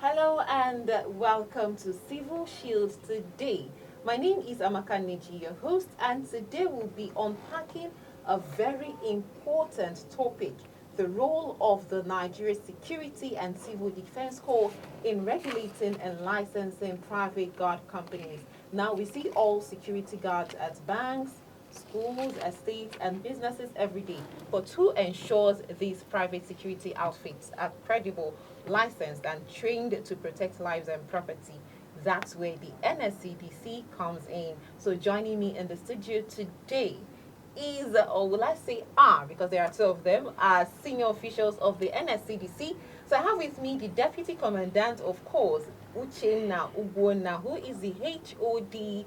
Hello and welcome to Civil Shields today. My name is Nmegide, your host, and today we'll be unpacking a very important topic: the role of the Nigeria Security and Civil Defense Corps in regulating and licensing private guard companies. Now, we see all security guards at banks, schools, estates, and businesses every day. But who ensures these private security outfits are credible, licensed, and trained to protect lives and property? That's where the NSCDC comes in. So joining me in the studio today is, or will I say are, because there are two of them, are senior officials of the NSCDC. So I have with me the Deputy Commandant, of course, Uchenna Ugwona, who is the HOD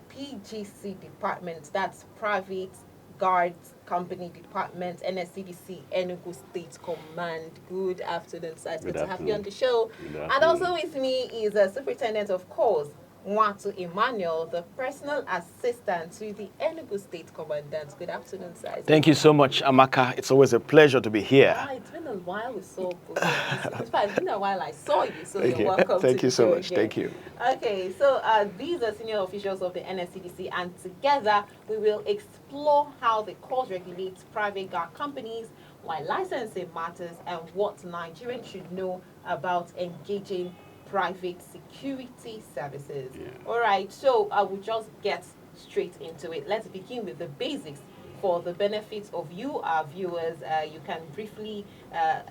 PGC department, that's Private Guards Company Department, NSCDC, Enugu State Command. Good afternoon, sir. It's good to have you on the show. And also with me is a Superintendent, of course, Mwatu Emmanuel, the personal assistant to the Enugu State Commandant. Good afternoon, sir. Thank you so much, Amaka. It's always a pleasure to be here. It's been a while we saw both. In fact, it's been a while I saw you, so Thank you're you. welcome. Thank you so much. Again. Thank you. Okay, so these are senior officials of the NSCDC, and together we will explore how the court regulates private guard companies, why licensing matters, and what Nigerians should know about engaging private security services. Yeah. All right, so I will just get straight into it. Let's begin with the basics for the benefit of you, our viewers. You can briefly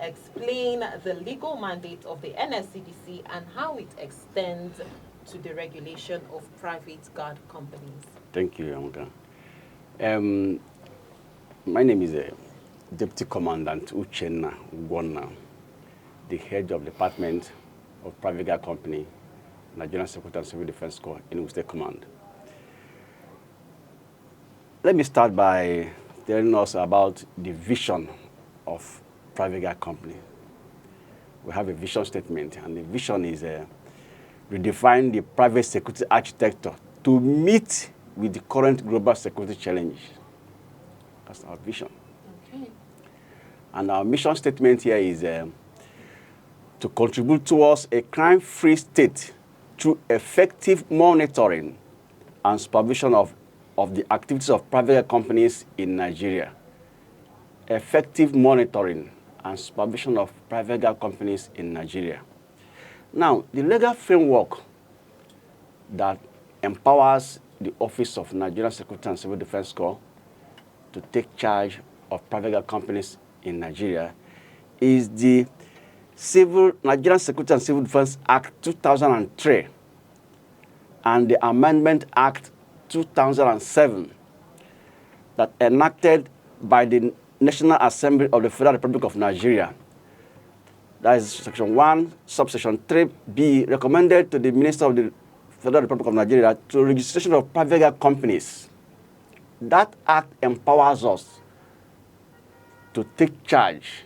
explain the legal mandate of the NSCDC and how it extends to the regulation of private guard companies. Thank you, Amaka. My name is Deputy Commandant Uchenna Ugwona, the head of the Department of Private Guard Company, Nigerian Security and Civil Defense Corps, Enugu State Command. Let me start by telling us about the vision of Private Guard Company. We have a vision statement, and the vision is redefine the private security architecture to meet with the current global security challenge. That's our vision. Okay. And our mission statement here is to contribute towards a crime-free state through effective monitoring and supervision of the activities of private companies in Nigeria. Effective monitoring and supervision of private companies in Nigeria. Now, the legal framework that empowers the Office of Nigerian Security and Civil Defense Corps to take charge of private companies in Nigeria is the Nigerian Security and Civil Defense Act 2003 and the Amendment Act 2007 that enacted by the National Assembly of the Federal Republic of Nigeria. That is Section 1, Subsection 3B, recommended to the Minister of the Federal Republic of Nigeria to registration of private companies. That act empowers us to take charge,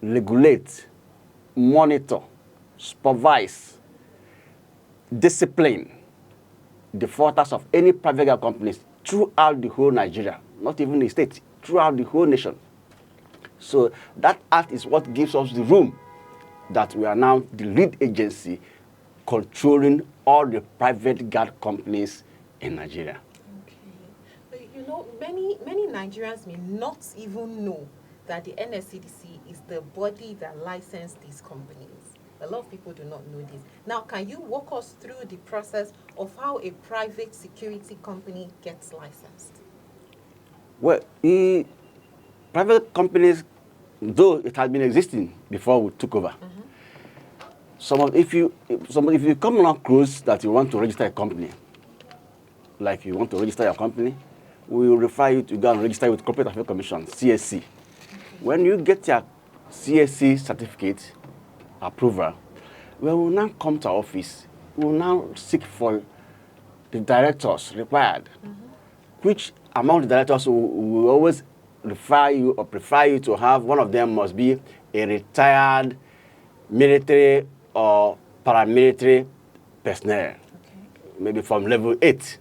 regulate, monitor, supervise, discipline the defaulters of any private companies throughout the whole Nigeria, not even the state, throughout the whole nation. So that act is what gives us the room that we are now the lead agency controlling all the private guard companies in Nigeria. Okay. You know, many Nigerians may not even know that the NSCDC is the body that licensed these companies. A lot of people do not know this. Now, can you walk us through the process of how a private security company gets licensed? Well, the private companies, though it had been existing before we took over, if you come on a cruise that you want to register a company, like you want to register your company, we will refer you to go and register with Corporate Affairs Commission, CSC. When you get your CSC certificate approval, we will now come to our office. We will now seek for the directors required, which among the directors we always refer you or prefer you to have. One of them must be a retired military or paramilitary personnel, maybe from level 8,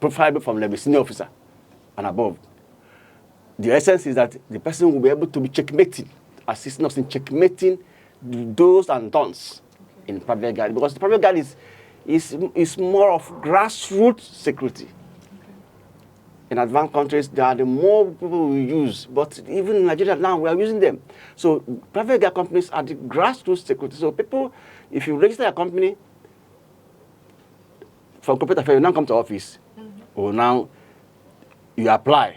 preferably from level senior officer and above. The essence is that the person will be able to be checkmating, assisting us in checkmating do's and don'ts in private guard, because the private guard is more of grassroots security. In advanced countries, there are the more people we use, but even in Nigeria now, we are using them. So private guard companies are the grassroots security. So people, if you register a company from corporate affairs, you now come to office, or now you apply.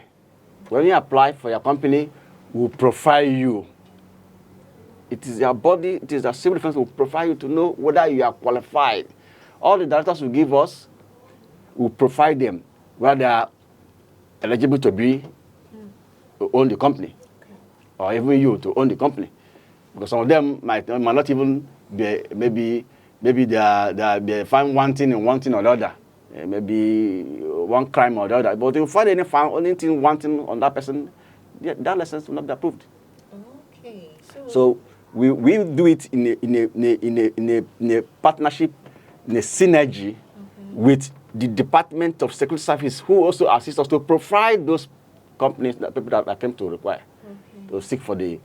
When you apply for your company, we'll profile you. It is your body, it is the civil defense will profile you to know whether you are qualified. All the directors will give us, we'll profile them, whether they are eligible to be to own the company, or even you to own the company, because some of them might not even be maybe they find one thing and one thing or the other, maybe one crime or the other. But if you find anything one thing on that person, that license will not be approved. Okay. So we do it in a partnership, in a synergy with the Department of Security Service, who also assist us to provide those companies, that people that came to require, to seek for the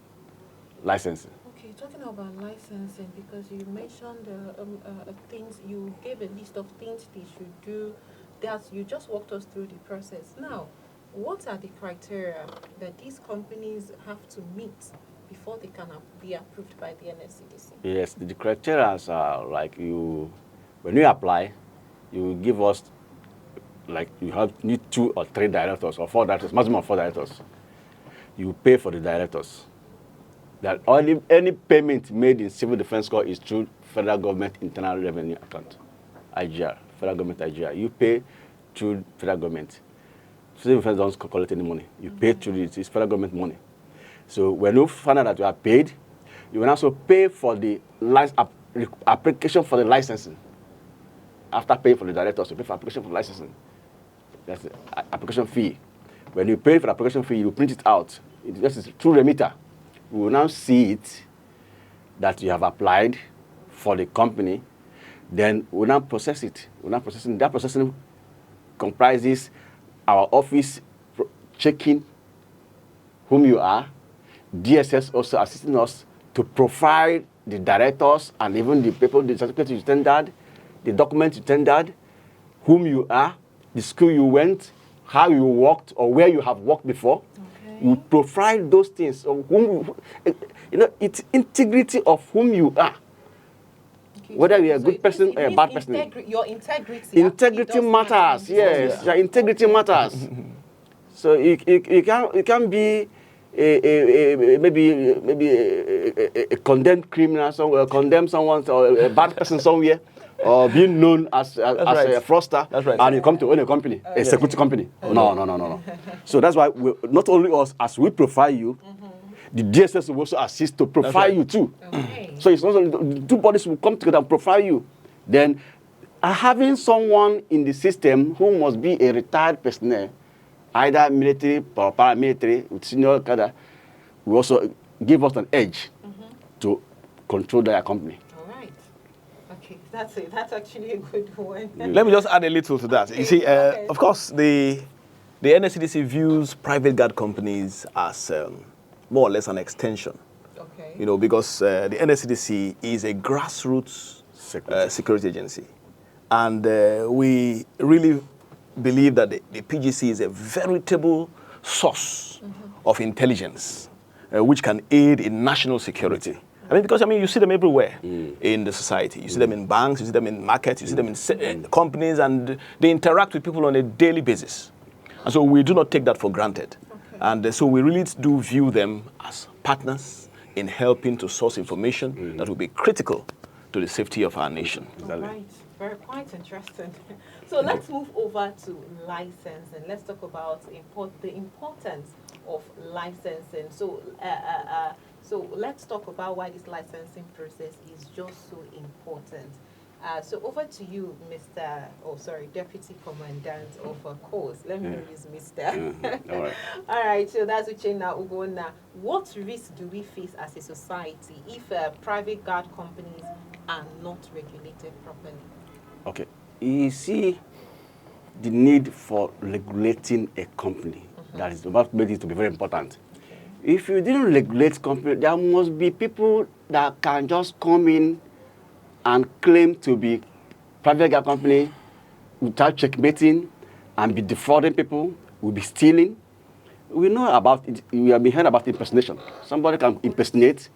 licensing. Okay, talking about licensing, because you mentioned things, you gave a list of things they should do, that you just walked us through the process. Now, what are the criteria that these companies have to meet before they can be approved by the NSCDC? Yes, the criteria are like when you apply, you give us, like you need 2 or 3 directors or 4 directors, maximum of 4 directors. You pay for the directors. That any payment made in civil defense corps is through federal government internal revenue account, IGR, federal government IGR. You pay through federal government. Civil defense don't collect any money. You pay through it's federal government money. So when you find out that you are paid, you will also pay for the application for the licensing. After paying for the directors, you pay for application for licensing. That's the application fee. When you pay for the application fee, you print it out. This is through remitter. We will now see it that you have applied for the company. Then we will now process it. That processing comprises our office checking whom you are, DSS also assisting us to profile the directors and even the people, the certificate you tendered, the document you tendered, whom you are, the school you went, how you worked, or where you have worked before. Okay. We profile those things. It's integrity of whom you are. Okay. Whether you're a good person or a bad person. Your integrity. Integrity matters. Yes, your integrity matters. So it can be maybe a condemned criminal somewhere, condemn someone or a bad person somewhere, or being known as a fraudster, and you come to own a company, a security company. No. So that's why not only us, as we profile you, the DSS will also assist to profile you too. Okay. So it's not only the 2 bodies will come together and profile you. Then having someone in the system who must be a retired personnel, either military or paramilitary with senior cadre, will also give us an edge to control their company. All right. Okay, that's it. That's actually a good one. Let me just add a little to that. Okay. You see, of course, the NSCDC views private guard companies as more or less an extension. Okay. Because the NSCDC is a grassroots security agency. And we really believe that the PGC is a veritable source of intelligence which can aid in national security. Because you see them everywhere in the society. You see them in banks, you see them in markets, you see them in companies, and they interact with people on a daily basis. And so we do not take that for granted. Okay. And so we really do view them as partners in helping to source information that will be critical to the safety of our nation. All right. Very quite interesting. So let's move over to licensing. Let's talk about the importance of licensing. So let's talk about why this licensing process is just so important. So over to you, Deputy Commandant of Course. Let me use Mr. All right. All right, so that's Uchenna Ugonna. What risks do we face as a society if private guard companies are not regulated properly? Okay. You see the need for regulating a company. That is about making it to be very important. If you didn't regulate company, there must be people that can just come in and claim to be private guard company without checkmating and be defrauding people, will be stealing. We know about it. We have been heard about impersonation. Somebody can impersonate.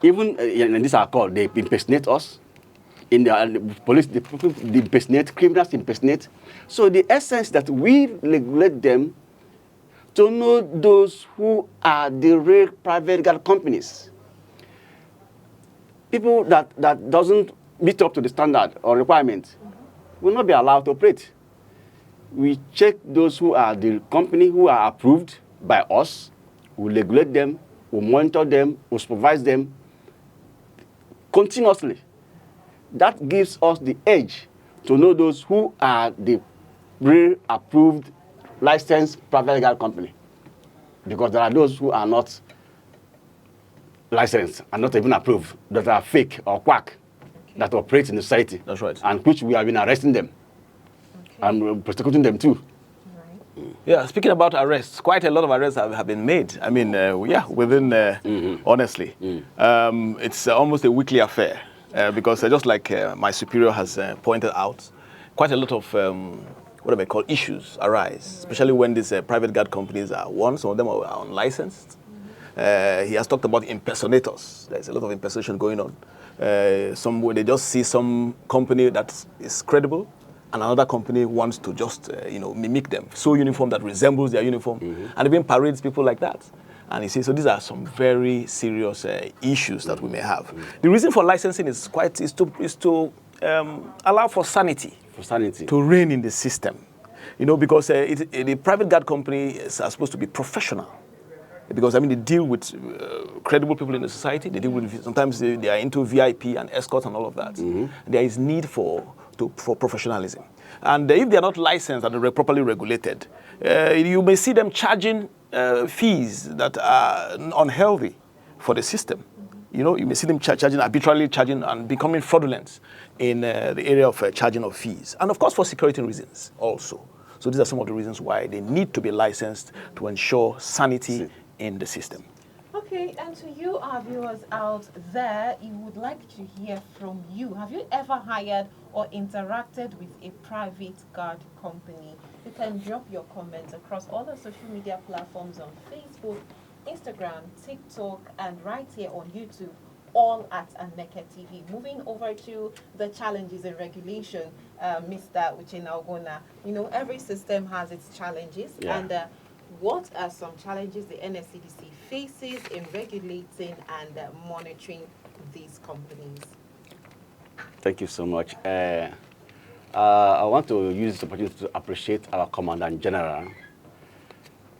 Even, and these are called, they impersonate us. In the police, the impersonate, criminals impersonate. So the essence that we regulate them to know those who are the real private guard companies. People that doesn't meet up to the standard or requirement will not be allowed to operate. We check those who are the company who are approved by us, we regulate them, we monitor them, we supervise them continuously. That gives us the edge to know those who are the real approved licensed private guard company. Because there are those who are not licensed and not even approved, that are fake or quack, that operate in the society. That's right. And which we have been arresting them and prosecuting them too. Yeah, speaking about arrests, quite a lot of arrests have been made. I mean, within, honestly, it's almost a weekly affair because just like my superior has pointed out, quite a lot of what I call issues arise, especially when these private guard companies are some of them are unlicensed. He has talked about impersonators. There's a lot of impersonation going on. Somewhere they just see some company that is credible, and another company wants to just mimic them, so uniform that resembles their uniform, and even parades people like that. And you see, so these are some very serious issues that we may have. The reason for licensing is to allow for sanity. To reign in the system, because the private guard companies are supposed to be professional. Because they deal with credible people in the society. They deal with sometimes they are into VIP and escorts and all of that. There is need for professionalism, and if they are not licensed and properly regulated, you may see them charging fees that are unhealthy for the system. You may see them arbitrarily charging and becoming fraudulent in the area of charging of fees. And of course for security reasons also. So these are some of the reasons why they need to be licensed to ensure sanity in the system. Okay, and to you, our viewers out there, we would like to hear from you. Have you ever hired or interacted with a private guard company? You can drop your comments across all the social media platforms on Facebook, Instagram, TikTok, and right here on YouTube, all at Nmegide TV. Moving over to the challenges and regulation, Mr. Uchenna, every system has its challenges, and what are some challenges the NSCDC faces in regulating and monitoring these companies? Thank you so much. I want to use this opportunity to appreciate our Commandant General,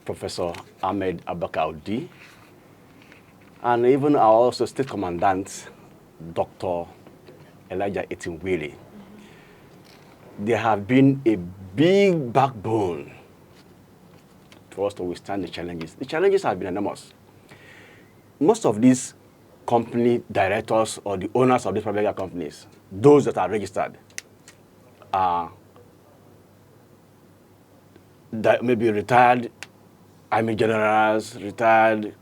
Professor Ahmed Abakaudi, and even our also State Commandant, Dr. Elijah Etinwili. They have been a big backbone for us to withstand the challenges. The challenges have been enormous. Most of these company directors or the owners of these private companies, those that are registered, are maybe retired army generals, retired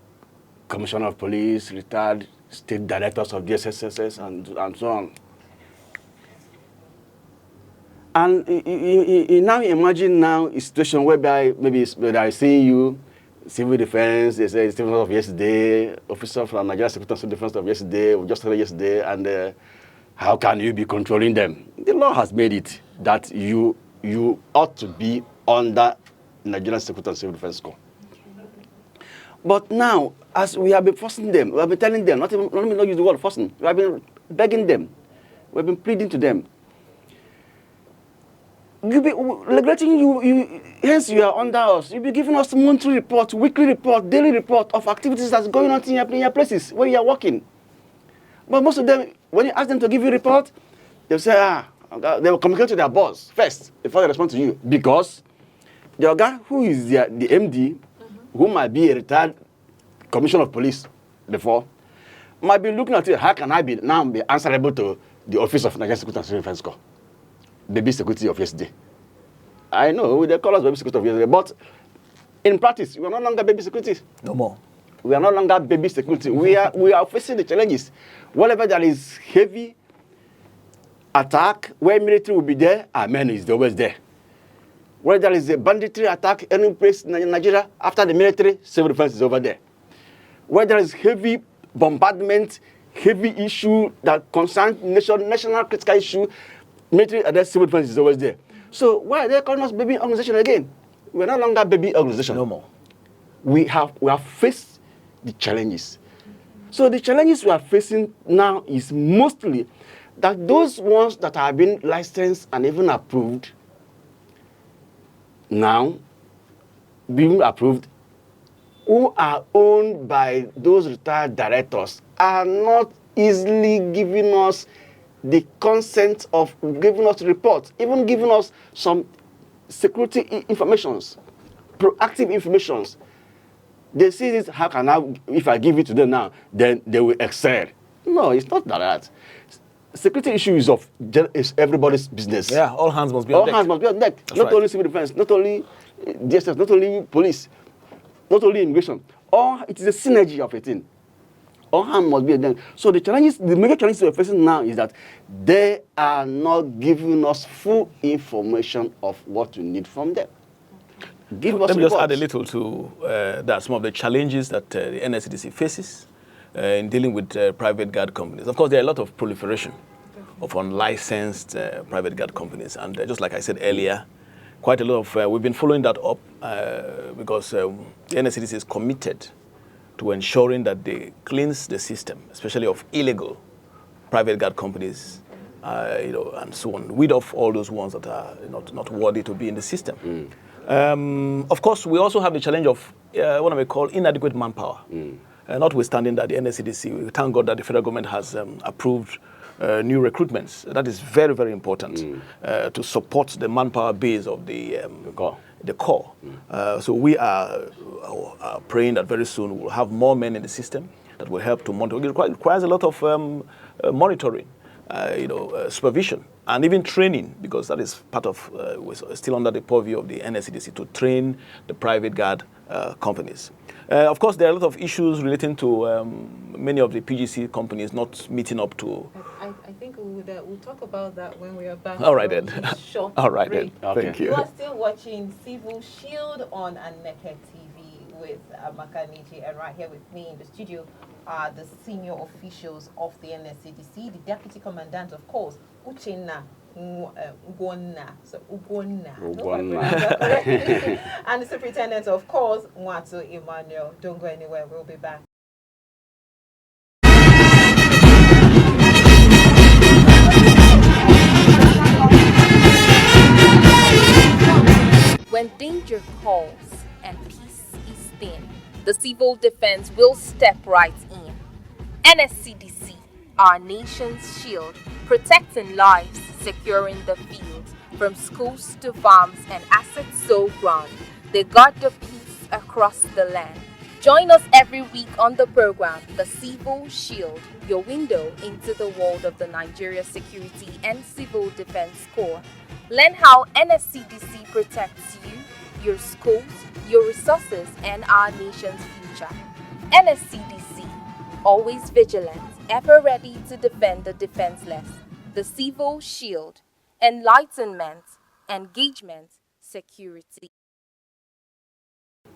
commissioner of police, retired state directors of DSSS, and so on. And you now imagine a situation whereby maybe I see you, civil defense, they say civil of yesterday, officer from Nigeria Secretary of Defense of yesterday, we just heard yesterday, and how can you be controlling them? The law has made it that you ought to be under Nigerian Secretary of Civil Defense Corps. But now, as we have been forcing them, we have been telling them, let me not use the word forcing, we have been begging them, we have been pleading to them. Regretting you, hence you are under us. You'll be giving us monthly report, weekly report, daily report of activities that's going on in your places where you are working. But most of them, when you ask them to give you a report, they'll say, they will communicate to their boss first before they respond to you. Because the guy who is the MD, who might be a retired commissioner of police before, might be looking at it, how can I be answerable to the office of Nigerian Security and Civil Defense Corps? Baby security of yesterday. I know, they call us baby security of yesterday, but in practice, we are no longer baby security. No more. We are no longer baby security. We are facing the challenges. Whenever there is heavy attack, where military will be there, our men is always there. Where there is a banditry attack any place in Nigeria, after the military, civil defense is over there. Where there is heavy bombardment, heavy issue that concerns national critical issue, military and then civil defense is always there. So why are they calling us baby organization again? We're no longer baby organization. No more. We have faced the challenges. So the challenges we are facing now is mostly that those ones that have been licensed and even approved now, being approved, who are owned by those retired directors, are not easily giving us the consent of giving us reports, even giving us some security informations, proactive informations. They see this, how can I, if I give it to them now, then they will excel. No, it's not that. Security issue is everybody's business. Yeah, all hands must be on deck. All hands must be on deck. That's not right. only civil defense, not only DSS, not only police, not only immigration. It is a synergy of a thing. All hands must be on deck. So the major challenges we're facing now is that they are not giving us full information of what we need from them. Let me just add a little to that, some of the challenges that the NSCDC faces in dealing with private guard companies. Of course, there are a lot of proliferation of unlicensed private guard companies. And just like I said earlier, quite a lot of, we've been following that up because the NSCDC is committed to ensuring that they cleanse the system, especially of illegal private guard companies, and so on, weed off all those ones that are not worthy to be in the system. Of course, we also have the challenge of what I may call inadequate manpower. Notwithstanding that the NSCDC, we thank God that the federal government has approved new recruitments. That is very, very important to support the manpower base of the core. So we are praying that very soon we'll have more men in the system that will help to monitor. It requires a lot of monitoring, supervision, and even training, because that is part of, still under the purview of the NSCDC, to train the private guard companies. Of course, there are a lot of issues relating to many of the PGC companies not meeting up to. I think we'll talk about that when we are back. All right then. Short All right break. then. Okay. Thank you. You are still watching Civil Shield on Nmegide TV with Nmegide, and right here with me in the studio are the senior officials of the NSCDC, the Deputy Commandant, of course, Uchenna Ugonna, so Ugonna, and the Superintendent, of course, Mwatu Emmanuel. Don't go anywhere, we'll be back. When danger calls and peace is thin, the civil defense will step right in. NSCDC, our nation's shield, protecting lives, securing the fields, from schools to farms and assets so grand. They guard the peace across the land. Join us every week on the program, The Civil Shield, your window into the world of the Nigeria Security and Civil Defense Corps. Learn how NSCDC protects you, your schools, your resources, and our nation's future. NSCDC, always vigilant, ever ready to defend the defenseless. The Civil Shield, enlightenment, engagement, security.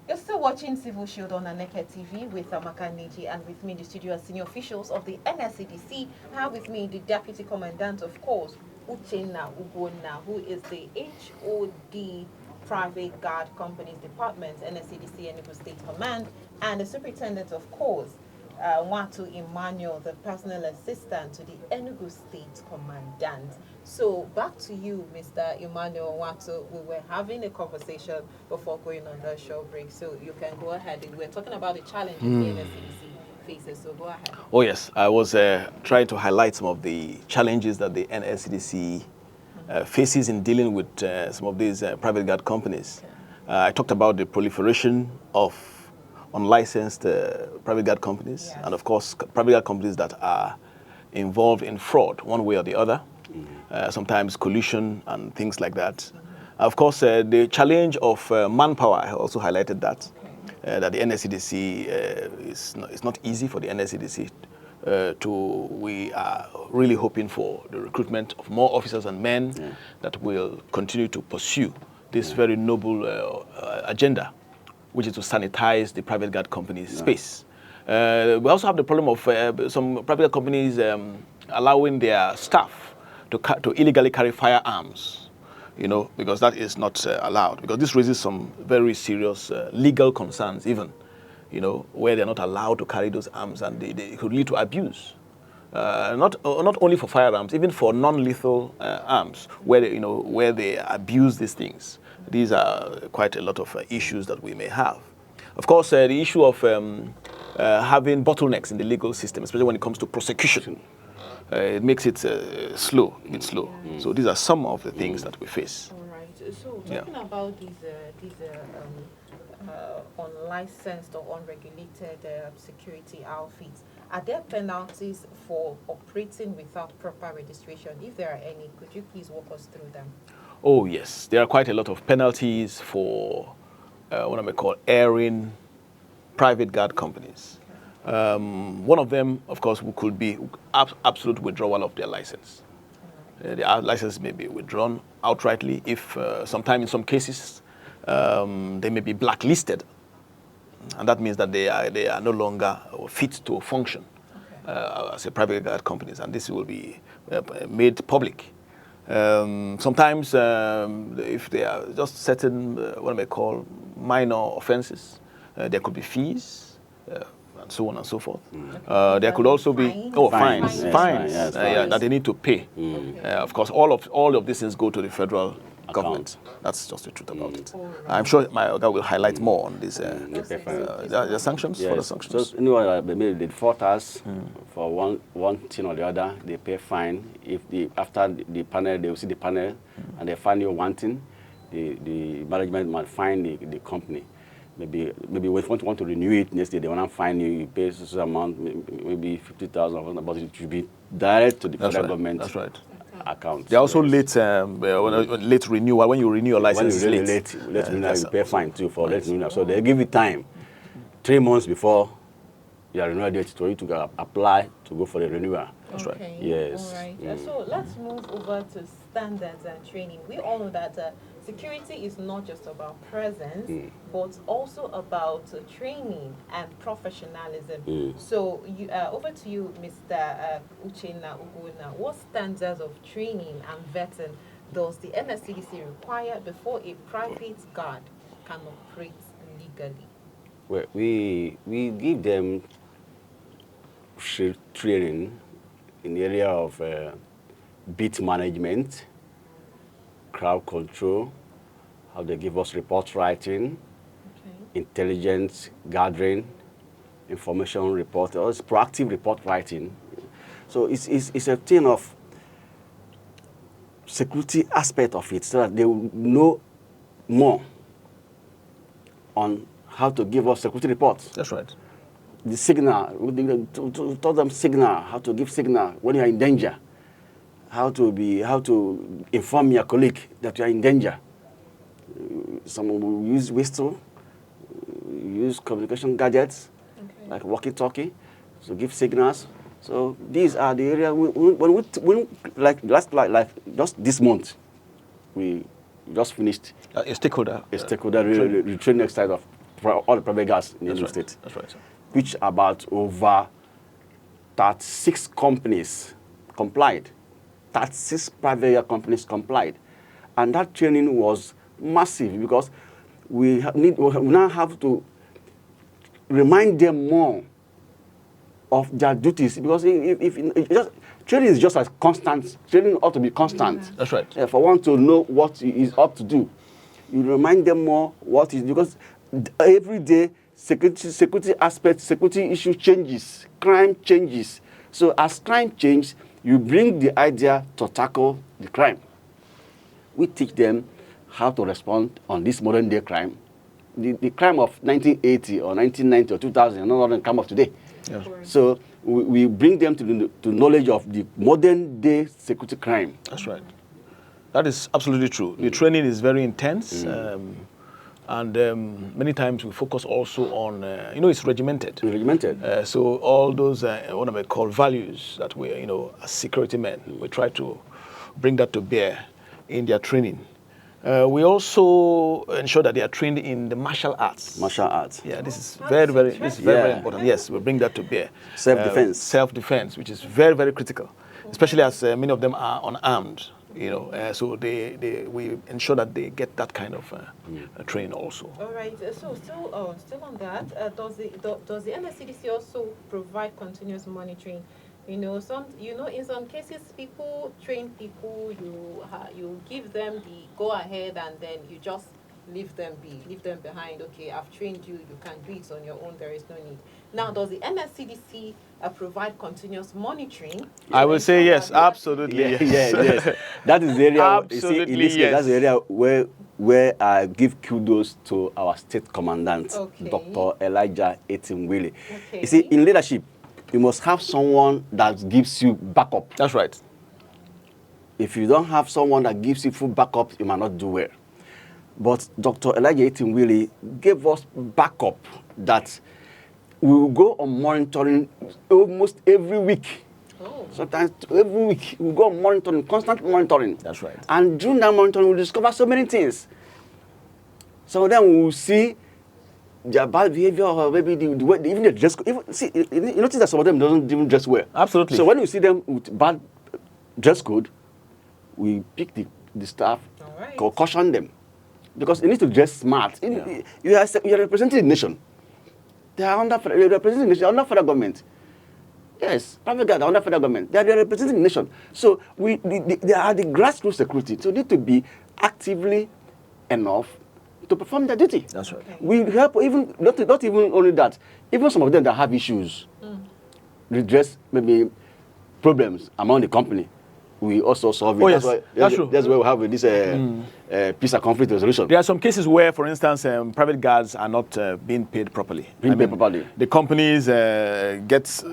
You're still watching Civil Shield on Nmegide TV with Nmegide, and with me in the studio are senior officials of the NSCDC. I have with me the Deputy Commandant, of course, Uchenna Ugonna, who is the HOD Private Guard Companies Department, NSCDC Enugu State Command, and the Superintendent, of course, Mwatu Emmanuel, the personal assistant to the Enugu State Commandant. So back to you, Mr. Emmanuel Mwatu. We were having a conversation before going on the show break, so you can go ahead. We're talking about the challenges the NSCDC faces, so go ahead. Oh yes, I was trying to highlight some of the challenges that the NSCDC faces in dealing with some of these private guard companies. I talked about the proliferation of unlicensed private guard companies, yes, and of course private guard companies that are involved in fraud one way or the other, sometimes collusion and things like that. Of course, the challenge of manpower, I also highlighted that. that the NSCDC it's not easy for the NSCDC we are really hoping for the recruitment of more officers and men that will continue to pursue this very noble agenda, which is to sanitize the private guard companies' space. We also have the problem of some private companies allowing their staff to illegally carry firearms, because that is not allowed. Because this raises some very serious legal concerns, even, where they're not allowed to carry those arms, and they could lead to abuse. Not only for firearms, even for non-lethal arms, where they abuse these things. These are quite a lot of issues that we may have. Of course, the issue of having bottlenecks in the legal system, especially when it comes to prosecution, it makes it slow. So these are some of the things that we face. All right. So talking about these unlicensed or unregulated security outfits, are there penalties for operating without proper registration? If there are any, could you please walk us through them? Oh yes, there are quite a lot of penalties for what I may call airing private guard companies. One of them, of course, could be absolute withdrawal of their license. The license may be withdrawn outrightly if, sometime in some cases, they may be blacklisted, and that means that they are no longer fit to function as a private guard companies, and this will be made public. Sometimes, if they are just certain what I may call minor offenses, there could be fees. And so on and so forth. There could also be fines that they need to pay. Of course, all of these things go to the federal government. That's just the truth about it. I'm sure my Oga will highlight more on this. The sanctions for the sanctions. So maybe they default us for one thing or the other. They pay fine. If after the panel, they will see the panel and they find you wanting, the management might fine the company. Maybe if you want to renew it next day, they want to fine you. You pay this amount, maybe 50,000, but it should be direct to the federal government. That's right. Account. They're also late renewal. When you renew your license, when you late renewal, you pay fine too for late renewal. So they give you time, 3 months before your renewal date, for you to apply to go for the renewal. That's right. Yes. All right. So let's move over to standards and training. We all know that security is not just about presence, but also about training and professionalism. So over to you, Mr. Uchenna Uguna. What standards of training and vetting does the NSCDC require before a private guard can operate legally? Well, we give them training in the area of beat management, crowd control, how they give us report writing, intelligence gathering, information report, or it's proactive report writing. So it's a thing of security aspect of it, so that they will know more on how to give us security reports. That's right. The signal, to tell them signal, how to give signal when you are in danger, how to inform your colleague that you are in danger. Some will use whistle, use communication gadgets, like walkie-talkie, to give signals. So these are the areas when just this month, we just finished a stakeholder training exercise of all the private guards in the Enugu state. That's right, sir. Which about over 36 companies complied. 36 private companies complied. And that training was massive because we now have to remind them more of their duties, because training is just as constant. Training ought to be constant. That's right. For one to know what he is up to do. You remind them more what is, because every day security aspect, security issue changes, crime changes. So as crime changes, you bring the idea to tackle the crime. We teach them how to respond on this modern day crime. The crime of 1980 or 1990 or 2000, not the crime of today. Yes. So we bring them to knowledge of the modern day security crime. That's right. That is absolutely true. The training is very intense. And many times we focus also on, it's regimented. Regimented. So all those, what I may call values that we, as security men, we try to bring that to bear in their training. We also ensure that they are trained in the martial arts. Martial arts. Yeah, this is very important. Yes, we bring that to bear. Self-defense. Self-defense, which is very, very critical, especially as many of them are unarmed. So we ensure that they get that kind of training also. All right. So still on that, does the NSCDC also provide continuous monitoring? In some cases, people train people. You give them the go ahead, and then you just leave them behind. Okay, I've trained you. You can do it on your own. There is no need. Now, does the NSCDC provide continuous monitoring? I will say yes, absolutely. Yes. That is the area. Absolutely, in this case, that's the area where I give kudos to our state commandant, Dr. Elijah Etimwili. Okay. You see, in leadership, you must have someone that gives you backup. That's right. If you don't have someone that gives you full backup, you might not do well. But Dr. Elijah Etimwili gave us backup that we will go on monitoring almost every week. Oh. Sometimes every week we go on monitoring, constant monitoring. That's right. And during that monitoring, we discover so many things. Some of them we will see their bad behavior, or maybe the way even the dress code. You notice that some of them don't even dress well. Absolutely. So when we see them with bad dress code, we pick the staff, caution them, because they need to dress smart. You are representing the nation. They are representing the nation, under federal government. Yes, private guards are under federal government. They are representing the nation. So they are the grassroots security. So they need to be actively enough to perform their duty. That's right. Okay. We help even not even only that. Even some of them that have issues, redress maybe problems among the company, we also solve it. Oh, yes. That's true. That's where we have this peace and conflict resolution. There are some cases where, for instance, private guards are not being paid properly. The companies get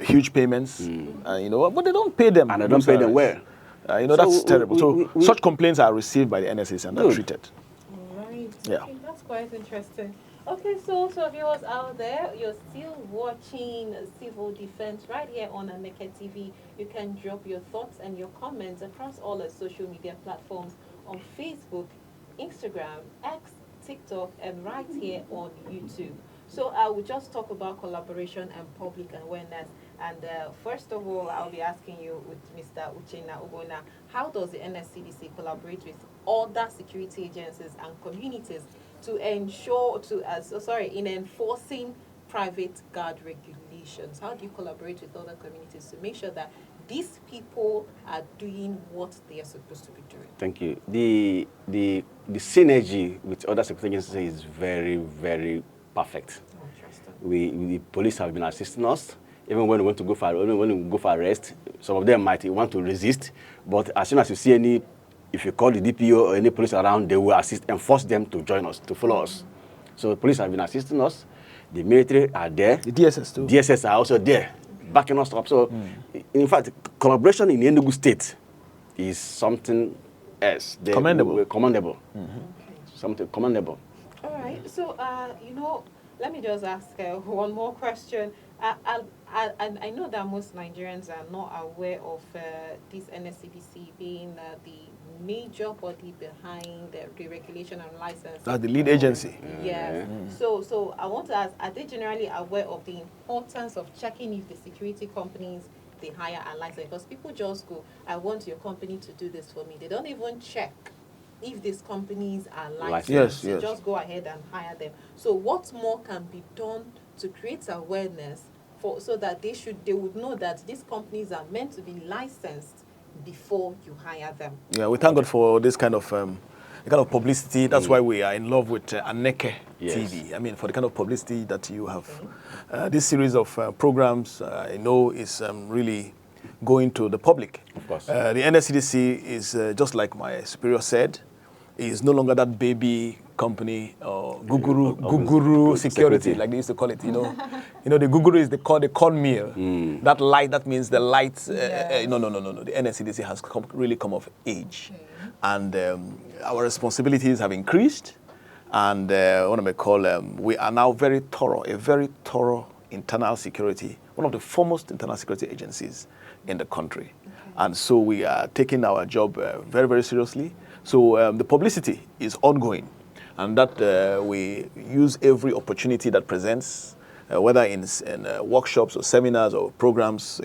huge payments, but they don't pay them. And they don't pay them well. That's terrible. Such complaints are received by the NSCDC and are treated. Right. Yeah. Okay, that's quite interesting. Okay, so viewers out there, you're still watching Civil Defense right here on Nmegide TV. You can drop your thoughts and your comments across all the social media platforms on Facebook, Instagram, X, TikTok, and right here on YouTube. So I will just talk about collaboration and public awareness. And first of all, I'll be asking you with Mr. Uchenna Ogbonna, how does the NSCDC collaborate with other security agencies and communities to ensure, in enforcing private guard regulations? How do you collaborate with other communities to make sure that these people are doing what they are supposed to be doing? Thank you. The synergy with other security agencies is very, very perfect. The police have been assisting us. Even when we want to go for arrest, some of them might want to resist, but as soon as you see if you call the DPO or any police around, they will assist and force them to join us, to follow us. So the police have been assisting us. The military are there. The DSS too. DSS are also there, backing us up. So, in fact, collaboration in the Enugu state is something else. Commendable. Commendable. Something commendable. All right. So, let me just ask one more question. I know that most Nigerians are not aware of this NSCDC being the major body behind the regulation and license. That's the lead agency. Yes. So I want to ask, are they generally aware of the importance of checking if the security companies they hire are licensed? Because people just go, I want your company to do this for me. They don't even check if these companies are licensed. Yes. They just go ahead and hire them. So what more can be done to create awareness so that they would know that these companies are meant to be licensed before you hire them? Yeah, we thank God for this kind of publicity. That's why we are in love with Nmegide TV. I mean, for the kind of publicity that you have. This series of programs, I know, is really going to the public. Of course. The NSCDC is, just like my superior said, is no longer that baby company or guguru security, like they used to call it. The guguru is the cornmeal. That light, that means the light. No. The NSCDC has really come of age, and our responsibilities have increased. And what I may call, we are now a very thorough internal security, one of the foremost internal security agencies in the country. Okay. And so we are taking our job very, very seriously. So the publicity is ongoing, and that we use every opportunity that presents, whether in workshops or seminars or programs,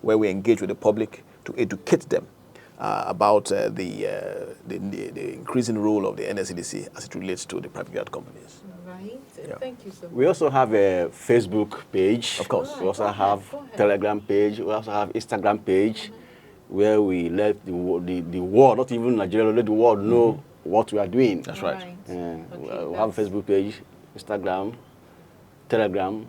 where we engage with the public to educate them about the increasing role of the NSCDC as it relates to the private guard companies. Right. Yeah. Thank you so much. We also have a Facebook page. Of course. We also have Telegram page. We also have Instagram page, where we let the world, not even Nigeria, let the world know what we are doing. That's right. We have a Facebook page, Instagram, Telegram.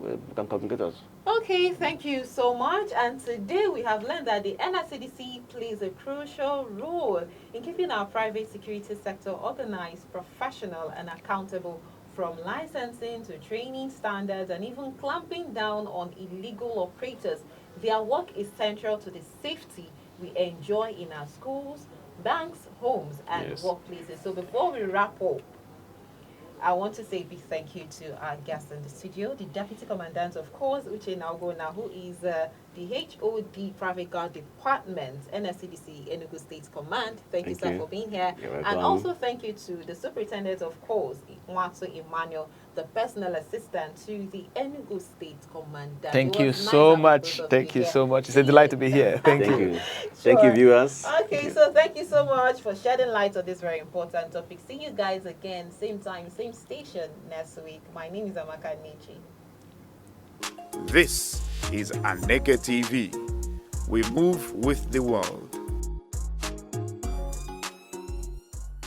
You can communicate us. Okay, thank you so much. And today we have learned that the NSCDC plays a crucial role in keeping our private security sector organized, professional, and accountable, from licensing to training standards and even clamping down on illegal operators. Their work is central to the safety we enjoy in our schools, banks, homes, and workplaces. So before we wrap up, I want to say a big thank you to our guest in the studio, the Deputy Commandant, of course, Uche Naugona, who is the HOD Private Guard Department, NSCDC, Enugu State Command. Thank you, sir, for being here. And also thank you to the Superintendent, of course, Mwatsu Emmanuel, the personal assistant to the Enugu State Commander. Thank you so much. Thank you so much. It's a delight to be here. Thank you. Sure. Thank you, viewers. Okay, so thank you so much for shedding light on this very important topic. See you guys again, same time, same station next week. My name is Nmegide. This is Aneke TV. We move with the world.